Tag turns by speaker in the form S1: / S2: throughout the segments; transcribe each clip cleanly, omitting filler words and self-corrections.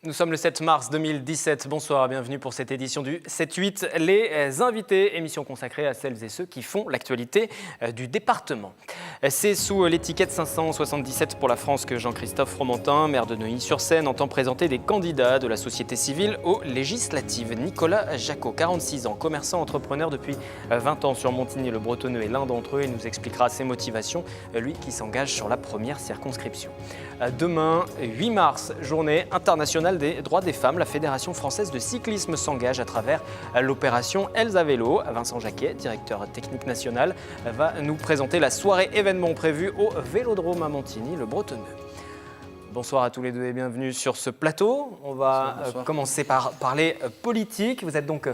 S1: Nous sommes le 7 mars 2017. Bonsoir, bienvenue pour cette édition du 7-8. Les invités, émission consacrée à celles et ceux qui font l'actualité du département. C'est sous l'étiquette 577 pour la France que Jean-Christophe Fromentin, maire de Neuilly-sur-Seine, entend présenter des candidats de la société civile aux législatives. Nicolas Jacot, 46 ans, commerçant, entrepreneur depuis 20 ans sur Montigny-le-Bretonneux est l'un d'entre eux et nous expliquera ses motivations, lui qui s'engage sur la première circonscription. Demain, 8 mars, journée internationale des droits des femmes. La Fédération française de cyclisme s'engage à travers l'opération Elles à vélo. Vincent Jacquet, directeur technique national, va nous présenter la soirée événement prévue au Vélodrome à Montigny-le-Bretonneux. Bonsoir à tous les deux et bienvenue sur ce plateau. On va commencer par parler politique. Vous êtes donc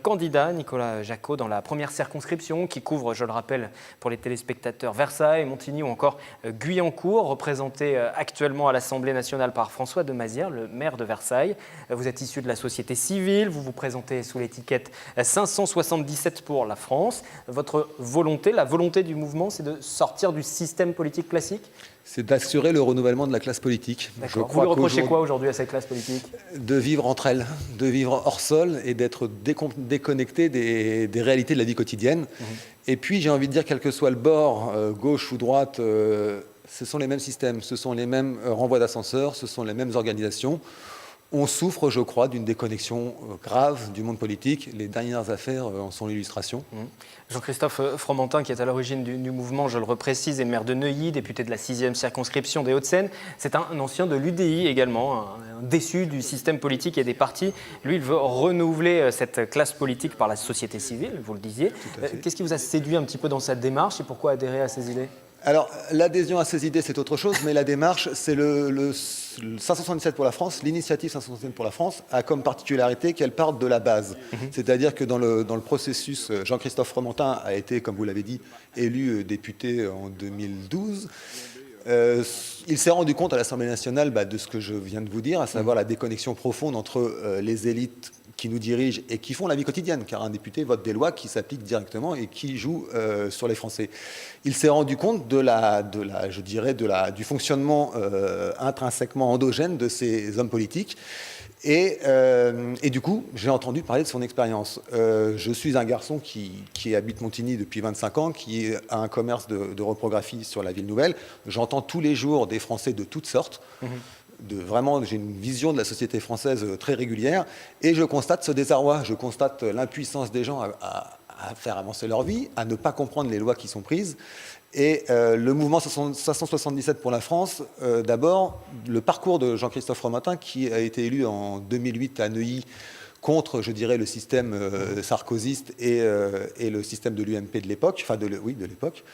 S1: candidat, Nicolas Jacot, dans la première circonscription qui couvre, je le rappelle pour les téléspectateurs, Versailles, Montigny ou encore Guyancourt, représenté actuellement à l'Assemblée nationale par François de Mazières, le maire de Versailles. Vous êtes issu de la société civile, vous vous présentez sous l'étiquette 577 pour la France. Votre volonté, la volonté du mouvement, c'est de sortir du système politique classique ?
S2: C'est d'assurer le renouvellement de la classe politique.
S1: Vous lui reprochez quoi aujourd'hui à cette classe politique ?
S2: De vivre entre elles, de vivre hors sol et d'être déconnecté des réalités de la vie quotidienne. Et puis j'ai envie de dire, quel que soit le bord, gauche ou droite, ce sont les mêmes systèmes, ce sont les mêmes renvois d'ascenseurs, ce sont les mêmes organisations. On souffre, je crois, d'une déconnexion grave du monde politique. Les dernières affaires en sont l'illustration.
S1: Jean-Christophe Fromentin, qui est à l'origine du mouvement, je le reprécise, est maire de Neuilly, député de la 6e circonscription des Hauts-de-Seine. C'est un ancien de l'UDI également, un déçu du système politique et des partis. Lui, il veut renouveler cette classe politique par la société civile, vous le disiez. Qu'est-ce qui vous a séduit un petit peu dans cette démarche et pourquoi adhérer à ces idées ?
S2: Alors, l'adhésion à ces idées, c'est autre chose, mais la démarche, c'est le 577 pour la France. L'initiative 577 pour la France a comme particularité qu'elle parte de la base. C'est-à-dire que dans le processus, Jean-Christophe Fromentin a été, comme vous l'avez dit, élu député en 2012. Il s'est rendu compte à l'Assemblée nationale de ce que je viens de vous dire, à savoir la déconnexion profonde entre les élites qui nous dirigent et qui font la vie quotidienne, car un député vote des lois qui s'appliquent directement et qui jouent sur les Français. Il s'est rendu compte du fonctionnement intrinsèquement endogène de ces hommes politiques. Et du coup, j'ai entendu parler de son expérience. Je suis un garçon qui habite Montigny depuis 25 ans, qui a un commerce de reprographie sur la ville nouvelle. J'entends tous les jours des Français de toutes sortes. J'ai une vision de la société française très régulière et je constate ce désarroi, je constate l'impuissance des gens à faire avancer leur vie, à ne pas comprendre les lois qui sont prises. Et le mouvement 577 pour la France, d'abord, le parcours de Jean-Christophe Fromentin, qui a été élu en 2008 à Neuilly contre, je dirais, le système sarkozyste et le système de l'UMP de l'époque, de l'époque.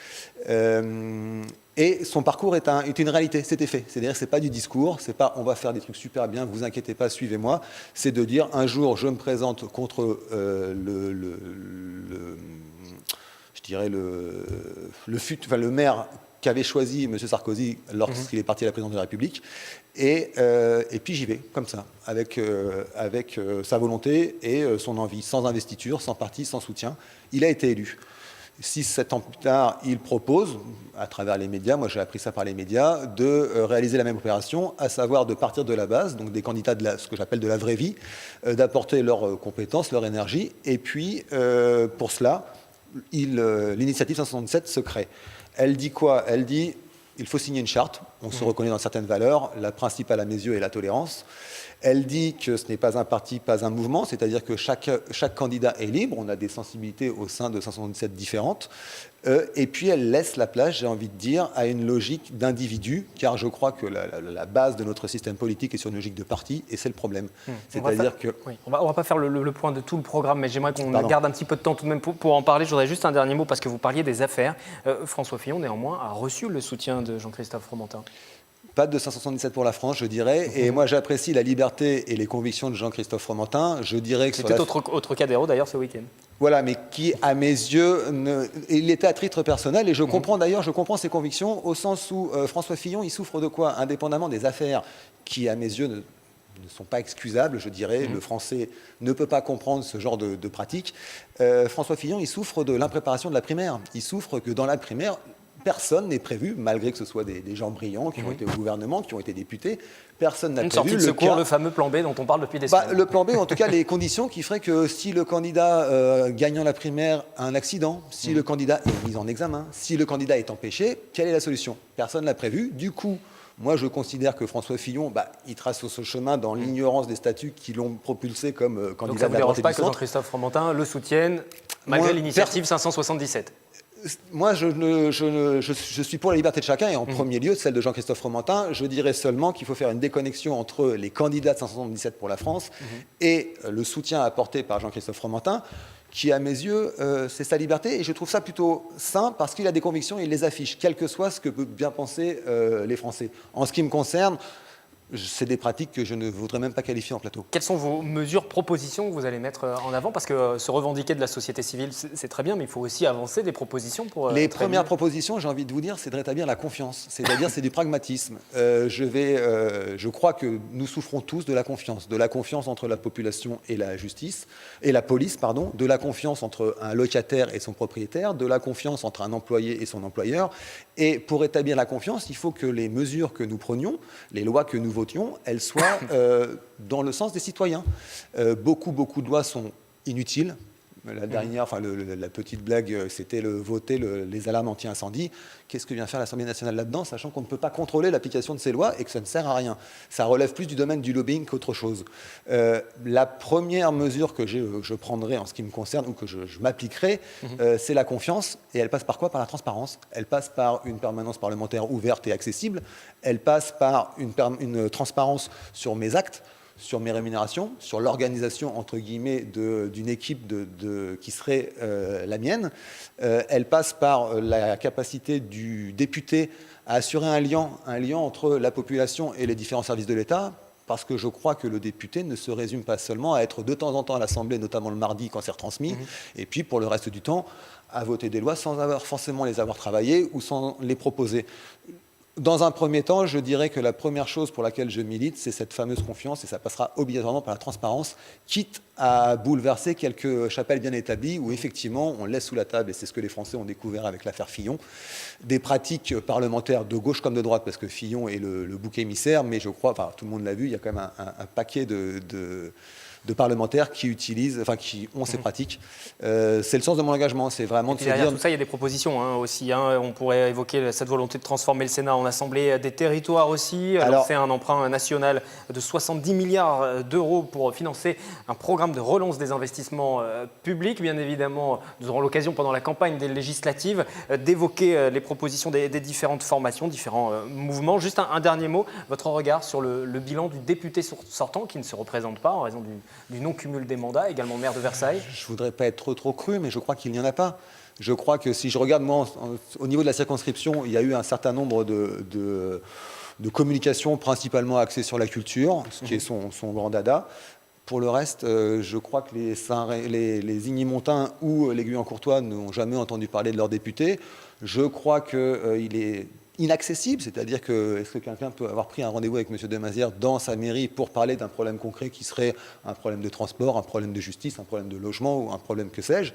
S2: Et son parcours est une réalité, c'était fait. C'est-à-dire que ce n'est pas du discours, c'est pas on va faire des trucs super bien, vous inquiétez pas, suivez-moi. C'est de dire un jour je me présente contre le maire qu'avait choisi M. Sarkozy lorsqu'il est parti à la présidence de la République. Et puis j'y vais, comme ça, avec sa volonté et son envie, sans investiture, sans parti, sans soutien. Il a été élu. 6-7 ans plus tard, il propose, à travers les médias, moi j'ai appris ça par les médias, de réaliser la même opération, à savoir de partir de la base, donc des candidats de ce que j'appelle de la vraie vie, d'apporter leurs compétences, leur énergie, et puis pour cela, l'initiative 577 se crée. Elle dit quoi ? Elle dit il faut signer une charte, on se reconnaît dans certaines valeurs, la principale à mes yeux est la tolérance. Elle dit que ce n'est pas un parti, pas un mouvement, c'est-à-dire que chaque candidat est libre, on a des sensibilités au sein de 577 différentes, et puis elle laisse la place, j'ai envie de dire, à une logique d'individu, car je crois que la base de notre système politique est sur une logique de parti, et c'est le problème. C'est-à-dire que...
S1: Oui, on va pas faire le point de tout le programme, mais j'aimerais qu'on garde un petit peu de temps tout de même pour en parler. Je voudrais juste un dernier mot, parce que vous parliez des affaires. François Fillon, néanmoins, a reçu le soutien de Jean-Christophe Fromentin.
S2: Pas de 577 pour la France, je dirais. Et moi, j'apprécie la liberté et les convictions de Jean-Christophe Fromentin. Je dirais que
S1: c'était au Trocadéro, d'ailleurs, ce week-end.
S2: Voilà, mais qui, à mes yeux, il était à titre personnel. Et je comprends d'ailleurs, ses convictions, au sens où François Fillon, il souffre de quoi ? Indépendamment des affaires qui, à mes yeux, ne sont pas excusables, je dirais. Le Français ne peut pas comprendre ce genre de pratique. François Fillon, il souffre de l'impréparation de la primaire. Il souffre que dans la primaire, personne n'est prévu, malgré que ce soit des gens brillants qui ont été au gouvernement, qui ont été députés, personne n'a
S1: Une
S2: prévu
S1: sortie de secours, le fameux plan B dont on parle depuis des semaines.
S2: Le plan B, en tout cas, les conditions qui feraient que si le candidat gagnant la primaire a un accident, si le candidat est mis en examen, si le candidat est empêché, quelle est la solution? Personne ne l'a prévu. Du coup, moi, je considère que François Fillon, il trace ce chemin dans l'ignorance des statuts qui l'ont propulsé comme candidat.
S1: Donc ça ne vous dérange pas que Jean-Christophe Fromentin le soutienne, malgré l'initiative 577?
S2: Moi, je suis pour la liberté de chacun et en premier lieu celle de Jean-Christophe Fromentin. Je dirais seulement qu'il faut faire une déconnexion entre les candidats de 577 pour la France et le soutien apporté par Jean-Christophe Fromentin, qui, à mes yeux, c'est sa liberté. Et je trouve ça plutôt sain parce qu'il a des convictions et il les affiche, quel que soit ce que peuvent bien penser les Français. En ce qui me concerne, c'est des pratiques que je ne voudrais même pas qualifier en plateau.
S1: Quelles sont vos mesures, propositions que vous allez mettre en avant? Parce que se revendiquer de la société civile, c'est très bien, mais il faut aussi avancer des propositions pour...
S2: Les premières propositions, j'ai envie de vous dire, c'est de rétablir la confiance. C'est-à-dire, c'est du pragmatisme. Je crois que nous souffrons tous de la confiance entre la population et la justice, et la police, pardon, de la confiance entre un locataire et son propriétaire, de la confiance entre un employé et son employeur. Et pour rétablir la confiance, il faut que les mesures que nous prenions, les lois que nous votions, elles soient dans le sens des citoyens. Beaucoup de lois sont inutiles. La dernière, la petite blague, c'était voter les alarmes anti-incendie. Qu'est-ce que vient faire l'Assemblée nationale là-dedans, sachant qu'on ne peut pas contrôler l'application de ces lois et que ça ne sert à rien. Ça relève plus du domaine du lobbying qu'autre chose. La première mesure que je prendrai en ce qui me concerne, ou que je m'appliquerai, c'est la confiance. Et elle passe par quoi? Par la transparence. Elle passe par une permanence parlementaire ouverte et accessible. Elle passe par une transparence sur mes actes, sur mes rémunérations, sur l'organisation, entre guillemets, d'une équipe qui serait la mienne. Elle passe par la capacité du député à assurer un lien entre la population et les différents services de l'État, parce que je crois que le député ne se résume pas seulement à être de temps en temps à l'Assemblée, notamment le mardi quand c'est retransmis, et puis pour le reste du temps, à voter des lois sans forcément les avoir travaillées ou sans les proposer. Dans un premier temps, je dirais que la première chose pour laquelle je milite, c'est cette fameuse confiance, et ça passera obligatoirement par la transparence, quitte à bouleverser quelques chapelles bien établies où effectivement on laisse sous la table, et c'est ce que les Français ont découvert avec l'affaire Fillon, des pratiques parlementaires de gauche comme de droite, parce que Fillon est le bouc émissaire, mais je crois, tout le monde l'a vu, il y a quand même un paquet de parlementaires qui ont ces pratiques. C'est le sens de mon engagement, c'est vraiment de se dire...
S1: Tout ça, il y a des propositions aussi. On pourrait évoquer cette volonté de transformer le Sénat en assemblée des territoires aussi, lancer un emprunt national de 70 milliards d'euros pour financer un programme de relance des investissements publics. Bien évidemment, nous aurons l'occasion pendant la campagne des législatives d'évoquer les propositions des différentes formations, différents mouvements. Juste un dernier mot, votre regard sur le bilan du député sortant qui ne se représente pas en raison du non-cumul des mandats, également maire de Versailles?
S2: Je ne voudrais pas être trop cru, mais je crois qu'il n'y en a pas. Je crois que si je regarde, moi, au niveau de la circonscription, il y a eu un certain nombre de communications principalement axées sur la culture, ce qui est son grand dada. Pour le reste, je crois que les Igny-Montins ou les Guyan-Courtois n'ont jamais entendu parler de leur député. Je crois qu'il est inaccessible, c'est-à-dire que est-ce que quelqu'un peut avoir pris un rendez-vous avec M. Demazière dans sa mairie pour parler d'un problème concret qui serait un problème de transport, un problème de justice, un problème de logement ou un problème que sais-je.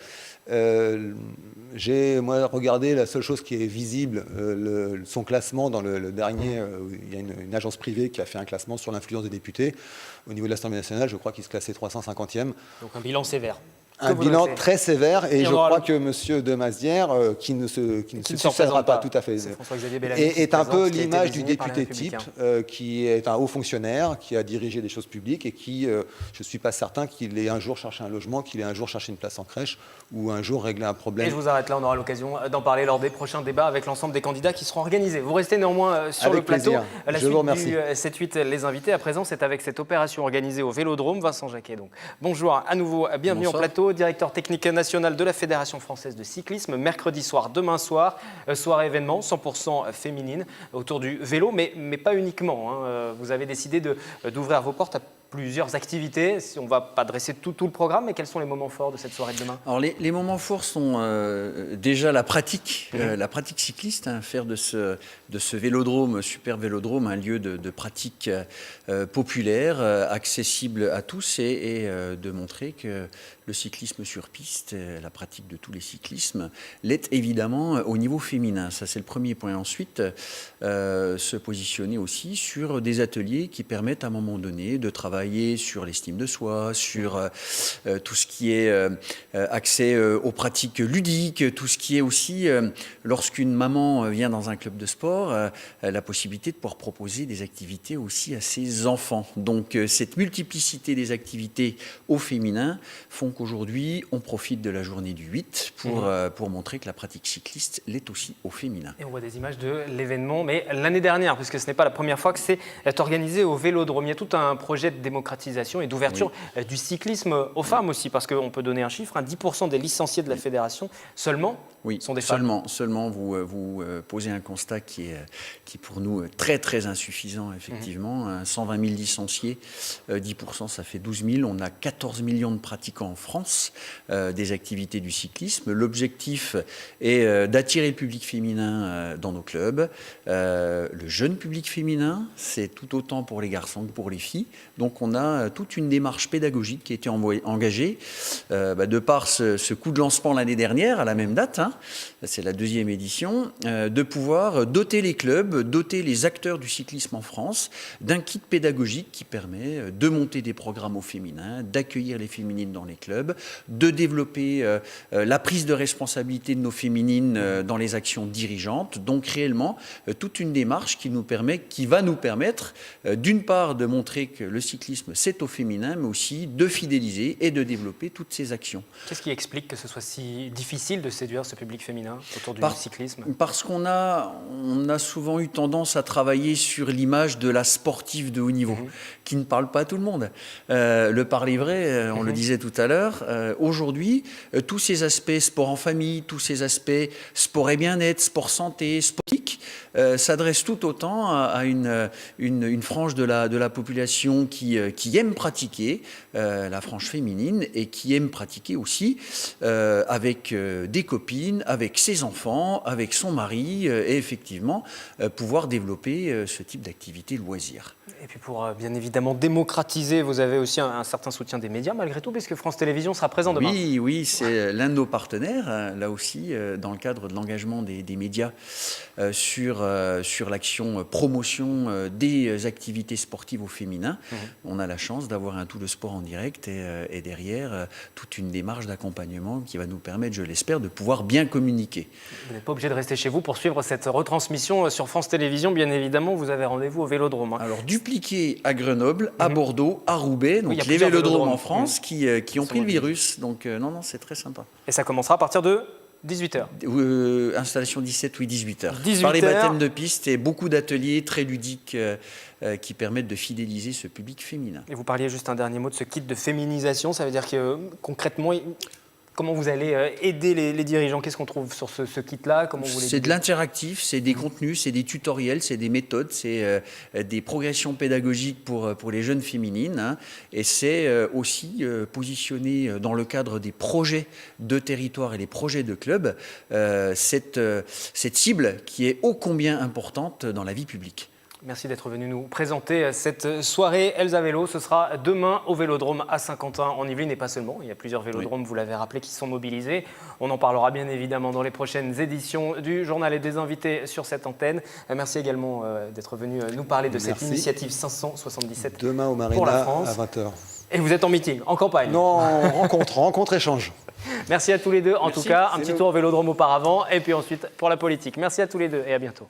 S2: J'ai regardé la seule chose qui est visible, son classement dans le dernier, il y a une agence privée qui a fait un classement sur l'influence des députés. Au niveau de l'Assemblée nationale, je crois qu'il se classait 350e.
S1: Donc un bilan sévère.
S2: Un bilan très sévère, et je crois que M. Demazière, qui ne se succédera pas tout à fait, est un peu l'image du député type, qui est un haut fonctionnaire, qui a dirigé des choses publiques et qui, je ne suis pas certain qu'il ait un jour cherché un logement, qu'il ait un jour cherché une place en crèche ou un jour réglé un problème.
S1: Et je vous arrête là, on aura l'occasion d'en parler lors des prochains débats avec l'ensemble des candidats qui seront organisés. Vous restez néanmoins sur le plateau. La suite du 7-8, les invités. À présent, c'est avec cette opération organisée au Vélodrome. Vincent Jacquet, donc. Bonjour à nouveau, bienvenue en plateau. Directeur technique national de la Fédération française de cyclisme. Mercredi soir, demain soir, soirée événement 100% féminine autour du vélo, mais pas uniquement. Vous avez décidé d'ouvrir vos portes à plusieurs activités. On ne va pas dresser tout le programme, mais quels sont les moments forts de cette soirée de demain?
S3: Alors les moments forts sont déjà la pratique cycliste, hein, faire de ce vélodrome, super vélodrome, un lieu de pratique populaire, accessible à tous et de montrer que le cyclisme sur piste, la pratique de tous les cyclismes, l'est évidemment au niveau féminin. Ça, c'est le premier point. Ensuite, se positionner aussi sur des ateliers qui permettent à un moment donné de travailler sur l'estime de soi, sur tout ce qui est accès aux pratiques ludiques, tout ce qui est aussi, lorsqu'une maman vient dans un club de sport, la possibilité de pouvoir proposer des activités aussi à ses enfants. Donc, cette multiplicité des activités au féminin font qu'aujourd'hui, on profite de la journée du 8 pour montrer que la pratique cycliste l'est aussi au féminin.
S1: Et on voit des images de l'événement, mais l'année dernière, puisque ce n'est pas la première fois que c'est organisé au Vélodrome, il y a tout un projet de démocratisation et d'ouverture du cyclisme aux femmes aussi, parce qu'on peut donner un chiffre, 10% des licenciés de la fédération seulement sont des femmes.
S3: Seulement vous posez un constat qui est pour nous très très insuffisant, effectivement. 120 000 licenciés, 10%, ça fait 12 000. On a 14 millions de pratiquants en France des activités du cyclisme. L'objectif est d'attirer le public féminin dans nos clubs. Le jeune public féminin, c'est tout autant pour les garçons que pour les filles. Donc on a toute une démarche pédagogique qui a été engagée de par ce coup de lancement l'année dernière, à la même date, hein, c'est la 2e édition, de pouvoir doter les clubs, doter les acteurs du cyclisme en France d'un kit pédagogique qui permet de monter des programmes au féminin, d'accueillir les féminines dans les clubs, de développer la prise de responsabilité de nos féminines dans les actions dirigeantes. Donc réellement, toute une démarche qui va nous permettre, d'une part, de montrer que le cyclisme, c'est au féminin, mais aussi de fidéliser et de développer toutes ces actions.
S1: Qu'est-ce qui explique que ce soit si difficile de séduire ce public féminin autour du cyclisme?
S3: Parce qu'on a souvent eu tendance à travailler sur l'image de la sportive de haut niveau, qui ne parle pas à tout le monde. Le parler vrai, on le disait tout à l'heure, aujourd'hui, tous ces aspects sport en famille, tous ces aspects sport et bien-être, sport santé, sportique, s'adressent tout autant à une frange de la population qui aime pratiquer, la frange féminine, et qui aime pratiquer aussi avec des copines, avec ses enfants, avec son mari, et effectivement pouvoir développer ce type d'activité loisir.
S1: Et puis pour bien évidemment démocratiser, vous avez aussi un certain soutien des médias malgré tout, puisque France Télévisions sera présent demain.
S3: Oui, c'est l'un de nos partenaires, là aussi, dans le cadre de l'engagement des médias sur l'action promotion des activités sportives au féminin. On a la chance d'avoir un Tout le sport en direct et derrière toute une démarche d'accompagnement qui va nous permettre, je l'espère, de pouvoir bien communiquer.
S1: Vous n'êtes pas obligé de rester chez vous pour suivre cette retransmission sur France Télévisions. Bien évidemment, vous avez rendez-vous au Vélodrome.
S3: Alors, dupliqué à Grenoble, à Bordeaux, à Roubaix, donc les vélodromes en France qui ont pris le virus. Donc non, c'est très sympa.
S1: Et ça commencera à partir de 18h.
S3: Installation 17, oui, 18h. Par les baptêmes de piste et beaucoup d'ateliers très ludiques qui permettent de fidéliser ce public féminin.
S1: Et vous parliez juste un dernier mot de ce kit de féminisation. Ça veut dire que concrètement, comment vous allez aider les dirigeants? Qu'est-ce qu'on trouve sur ce kit-là?
S3: C'est de l'interactif, c'est des contenus, c'est des tutoriels, c'est des méthodes, c'est des progressions pédagogiques pour les jeunes féminines. Hein, et c'est aussi positionné dans le cadre des projets de territoire et des projets de club, cette cible qui est ô combien importante dans la vie publique.
S1: Merci d'être venu nous présenter cette soirée Elsa Vélo. Ce sera demain au Vélodrome à Saint-Quentin en Yvelines et pas seulement. Il y a plusieurs vélodromes, vous l'avez rappelé, qui sont mobilisés. On en parlera bien évidemment dans les prochaines éditions du journal et des invités sur cette antenne. Merci également d'être venu nous parler de cette initiative 577
S2: demain au
S1: pour la
S2: Marina
S1: France.
S2: à 20h.
S1: Et vous êtes en meeting, en campagne?
S2: Non, rencontre, échange.
S1: Merci à tous les deux. En tout cas, un petit tour au Vélodrome auparavant et puis ensuite pour la politique. Merci à tous les deux et à bientôt.